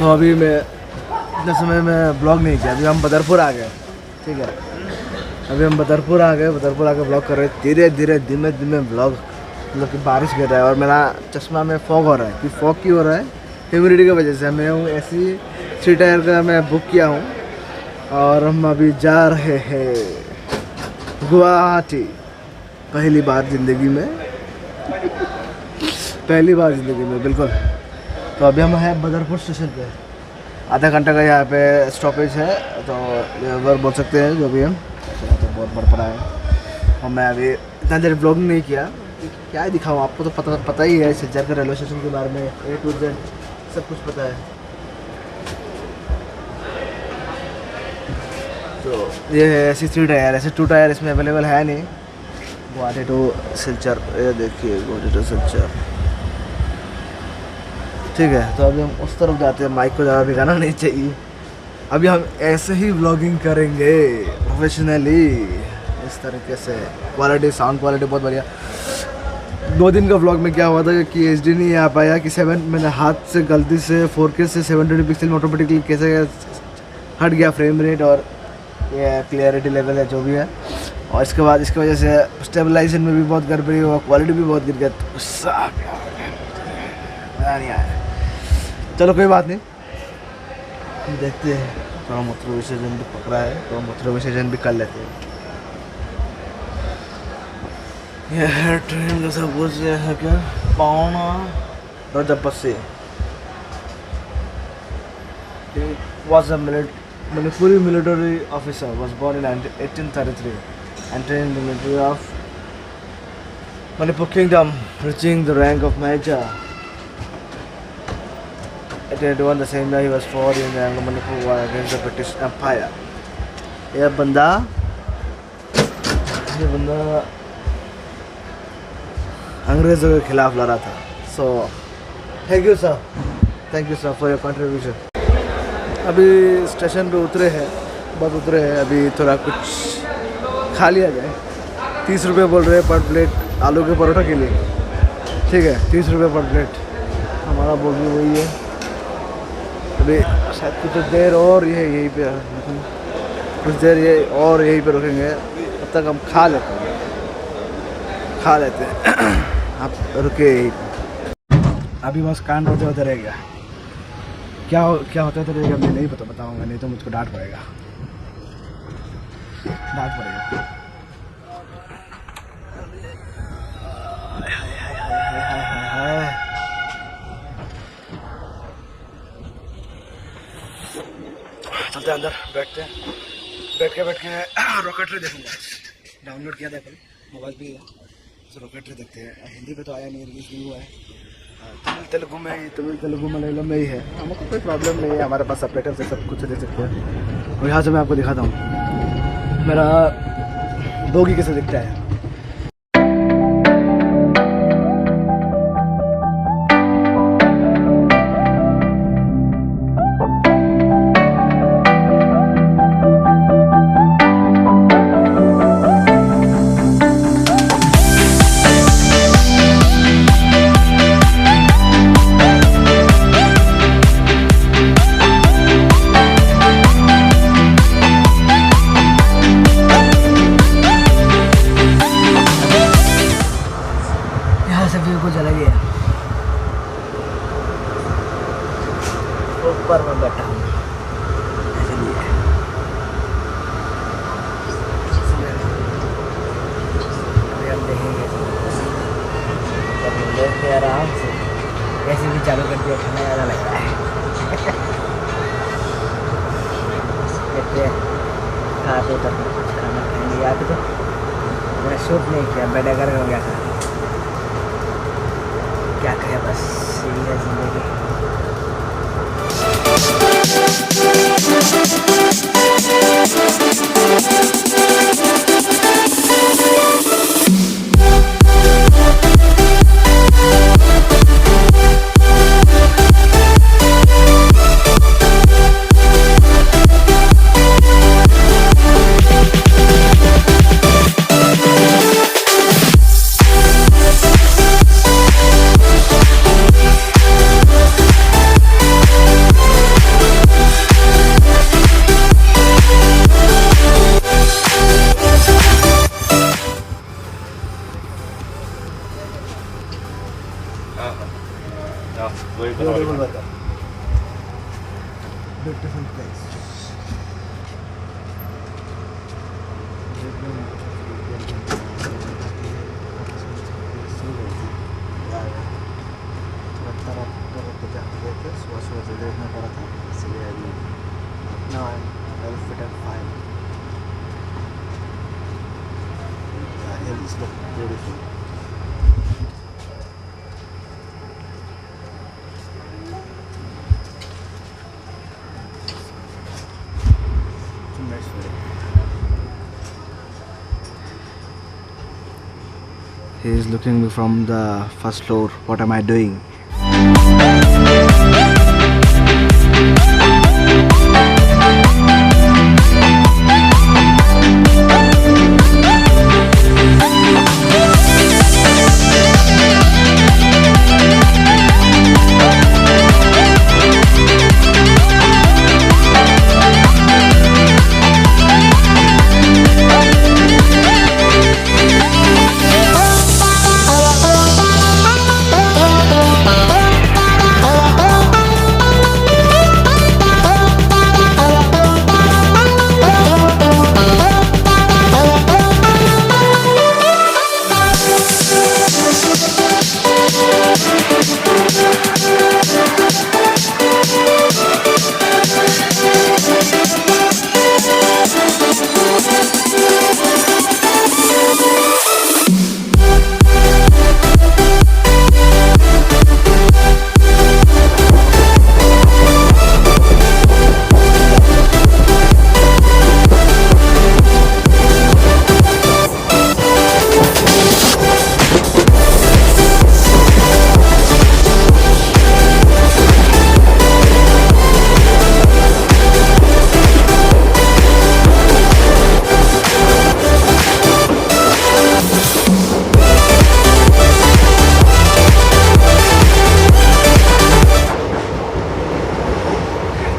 तो अभी मैं इतने समय में ब्लॉग नहीं किया, अभी हम बदरपुर आ गए, ठीक है। अभी हम बदरपुर आ गए ब्लॉग कर रहे हैं। धीरे धीरे धीमे धीमे ब्लॉग, मतलब कि बारिश गिर रहा है और मेरा चश्मा में फॉग हो रहा है। कि फॉग क्यों हो रहा है? ह्यूमिडिटी की वजह से। मैं हूँ ऐसी 3 टायर का मैं बुक किया हूँ और हम अभी जा रहे हैं गुवाहाटी। पहली बार ज़िंदगी में बिल्कुल। तो अभी हम हैं बदरपुर स्टेशन पे। आधा घंटा का यहाँ पे स्टॉपेज है, तो लेबर बोल सकते हैं जो भी हम। तो बहुत बड़ा पड़ा है और मैं अभी इतना देर ब्लॉग नहीं किया। क्या ही दिखाऊँ आपको, तो पता ही है सिलचर के रेलवे स्टेशन के बारे में। A to Z सब कुछ पता है। तो ये है ऐसी 3 टायर, ऐसे 2 टायर इसमें अवेलेबल है नहीं। गुवाहाटी टू सिलचर, ये देखिए गुवाहाटी टू सिलचर, ठीक है। तो अभी हम उस तरफ जाते हैं। माइक को ज़्यादा दिखाना नहीं चाहिए। अभी हम ऐसे ही व्लॉगिंग करेंगे प्रोफेशनली, इस तरीके से। क्वालिटी, साउंड क्वालिटी बहुत बढ़िया। 2 दिन का व्लॉग में क्या हुआ था कि HD नहीं आ पाया, कि 7 मैंने हाथ से गलती से 4K से 720 पिक्सल में ऑटोमेटिकली कैसे हट गया फ्रेम रेट और ये क्लियरिटी लेवल है जो भी है। और इसके बाद इसकी वजह से स्टेबलाइजेशन में भी बहुत गड़बड़ी हुआ, क्वालिटी भी बहुत गिर गया। तो गुस्सा आ गया, मज़ा नहीं आया। चलो कोई बात नहीं, देखते हैं। थोड़ा मूत्र विसर्जन भी पकड़ा है, तो मूत्र विसर्जन भी कर लेते हैं। यह है ट्रेन का सब कुछ। यह है क्या, पावना रजपसी was a Manipuri military officer, was born in 1833 and trained in the military of Manipur Kingdom, reaching the rank of Major. At 81, the same year he was fought in the Anglo-Manipur War against the British Empire. ये बंदा अंग्रेज़ों के खिलाफ लड़ा था। So thank you sir for your contribution. अभी station पे उतरे हैं, बस उतरे हैं। अभी थोड़ा कुछ खा लिया जाए। 30 रुपये बोल रहे हैं पर प्लेट आलू के परोठा के लिए, ठीक है। 30 रुपये पर प्लेट हमारा बोल भी वही है। अभी शायद कुछ देर और यहीं पे कुछ देर ये और यहीं पे रुकेंगे, तब तक हम खा लेते हैं। आप रुके यहीं पे। अभी बस कान रोते होते रहेगा। क्या होता है तो रहेगा, मैं नहीं बताऊंगा, नहीं तो मुझको डांट पड़ेगा। चलते अंदर, बैठ के रॉकेटरी देखूंगा। डाउनलोड किया था कल, मोबाइल पे है, तो रॉकेटरी देखते हैं। हिंदी पे तो आया नहीं, रिलीज नहीं हुआ है। तमिल तेलुगु मलयालम में ही है। हमको कोई प्रॉब्लम नहीं है, हमारे पास सबटाइटल से सब कुछ देख सकते हैं। और यहाँ से मैं आपको दिखाता हूँ मेरा बोगी कैसे दिखता है। ऊपर में बैठा हूँ इसलिए। अभी हम देखेंगे, देखते आराम से। कैसे भी चालू कर दिया, खाना ज़्यादा लग रहा है। कहते हैं खाते तब कुछ खाना खाएंगे। याद तो मैंने शूट नहीं किया, बेडगर हो गया था। क्या कहे, बस यही है ज़िंदगी। Beautiful weather. Beautiful place. सुबह से देखना पड़ा था इसलिए अभी now I'm well fit and fine. The hills look beautiful. He is looking me from the first floor. What am I doing?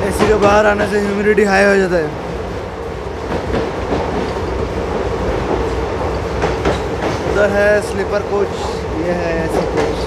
AC के बाहर आने से ह्यूमिडिटी हाई हो जाता है। उधर है स्लीपर कोच, ये है एसी कोच।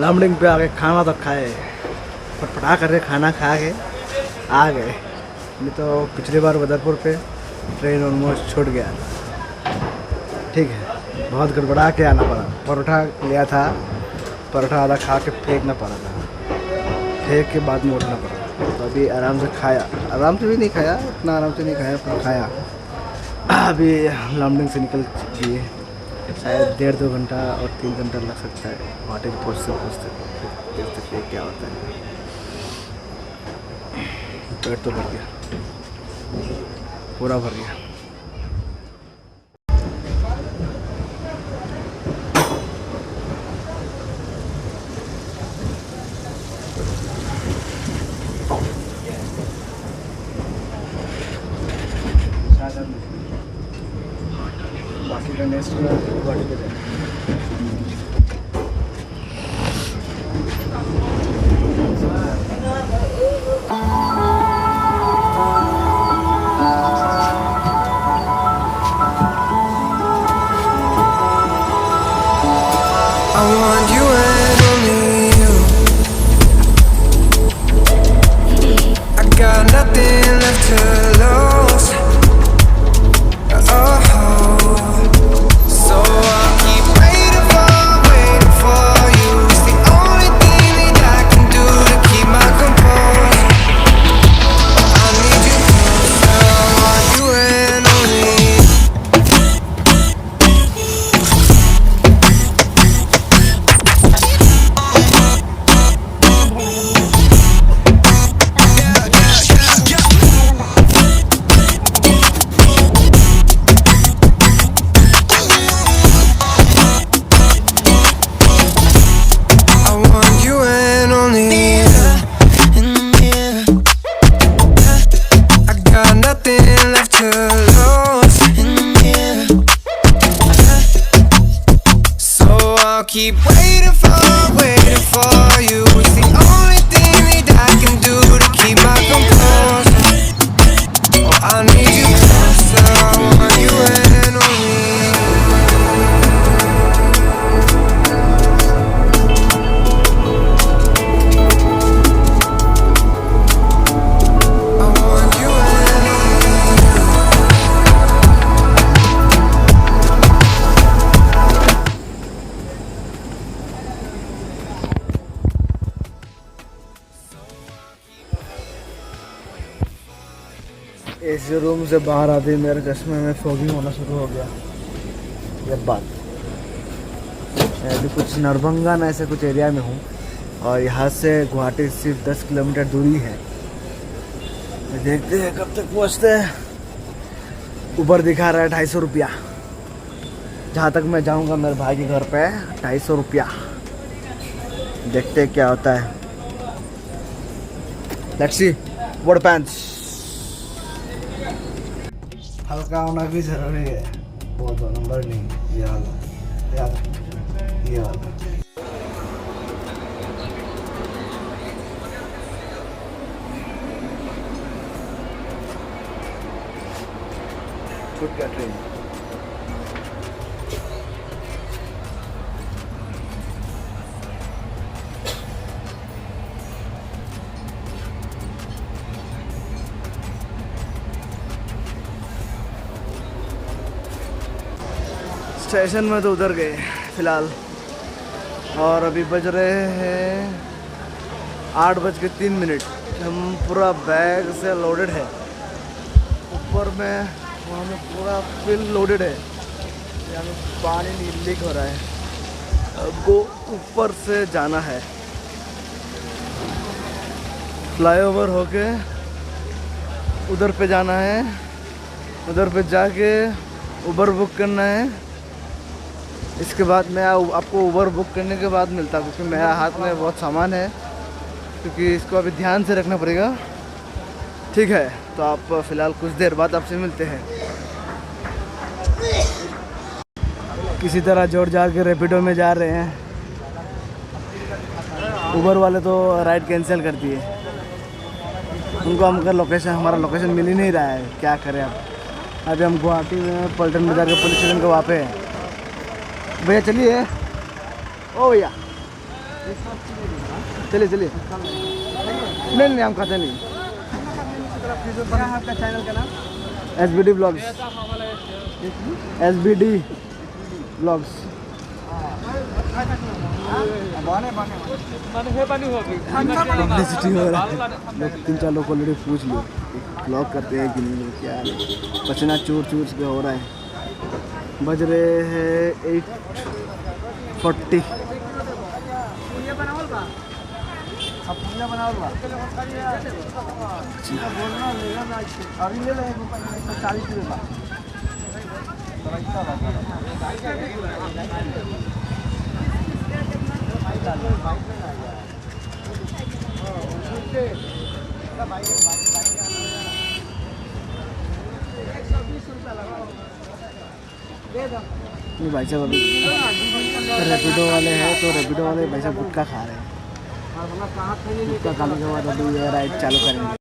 लामडिंग पे आके खाना तो खाए, पटपटा करके खाना खा के आ गए। नहीं तो पिछली बार बदरपुर पे ट्रेन ऑलमोस्ट छूट गया। ठीक है, बहुत गड़बड़ा के आना पड़ा। परोठा लिया था, परोठा आधा खा के फेंकना पड़ा था, फेंक के बाद में उठना पड़ा। तो अभी आराम से खाया, आराम से भी नहीं खाया, इतना आराम से नहीं खाया पर खाया। अभी लमडिंग से निकल गए, शायद 1.5-2 घंटा और 3 घंटा लग सकता है गुवाहाटी पहुँचते देखते क्या होता है। पेट तो भर गया, पूरा भर गया। बाकी का नेक्स्ट गुवाहाटी पे जाए। I want you and only you. I got nothing left to lose. Oh, so I'll keep waiting for you. It's the only thing that I can do to keep my composure. I need you closer. I want you and only you. I want you and only you. I got nothing left to lose. So I'll keep waiting for you. It's the only thing that I can do to keep my composure. Oh, I need you closer. I want you and only you. I want you and only you. इस room से बाहर आते ही मेरे चश्मे में fogging होना शुरू हो गया। ये बात मैं अभी कुछ नरभंगा ऐसे कुछ एरिया में हूँ और यहाँ से गुवाहाटी सिर्फ 10 किलोमीटर दूरी है। देखते हैं कब तक पहुँचते हैं। ऊपर दिखा रहा है 250 रुपया। जहाँ तक मैं जाऊँगा मेरे भाई के घर पे 250 रुपया। देखते हैं क्या होता है। Let's see what pants. हल्का होना भी जरूरी है, बहुत नंबर नहीं। ये वाला ये वाला छूट गया ट्रेन। स्टेशन में तो उधर गए फिलहाल, और अभी बज रहे हैं 8:03। हम पूरा बैग से लोडेड है। ऊपर में वहाँ में पूरा फुल लोडेड है। यहाँ में पानी नहीं लीक हो रहा है। हमको ऊपर से जाना है, फ्लाईओवर होके उधर पे जाना है। उधर पे जाके उबर बुक करना है। इसके बाद मैं आपको उबर बुक करने के बाद मिलता, क्योंकि मेरा हाथ में बहुत सामान है, क्योंकि इसको अभी ध्यान से रखना पड़ेगा। ठीक है, तो आप फ़िलहाल कुछ देर बाद आपसे मिलते हैं। किसी तरह जोड़ जाड़ के रैपिडो में जा रहे हैं। उबर वाले तो राइड कैंसिल कर दिए। उनको हमारा लोकेशन मिल ही नहीं रहा है, क्या करें अब। अभी हम गुवाहाटी में पलटन बाजार के पुलिस स्टेशन के वहाँ पे हैं। भैया चलिए, ओ भैया चलिए। नहीं हम खाते नहीं। क्या है आपका चैनल का नाम? SBD blogs, SBD blogs. Publicity हो रहा है, लोग 3-4 लोग ऑलरेडी पूछ लो ब्लॉग करते हैं कि नहीं, लोग क्या है, पसीना चूर चूर के हो रहा है। बज रहे हैं 8:40। ये भाई साहब अभी रैपिडो वाले हैं, तो रैपिडो वाले भाई साहब गुटखा खा रहे हैं। गुटखा खाने के बाद अभी ये राइड चालू करेंगे।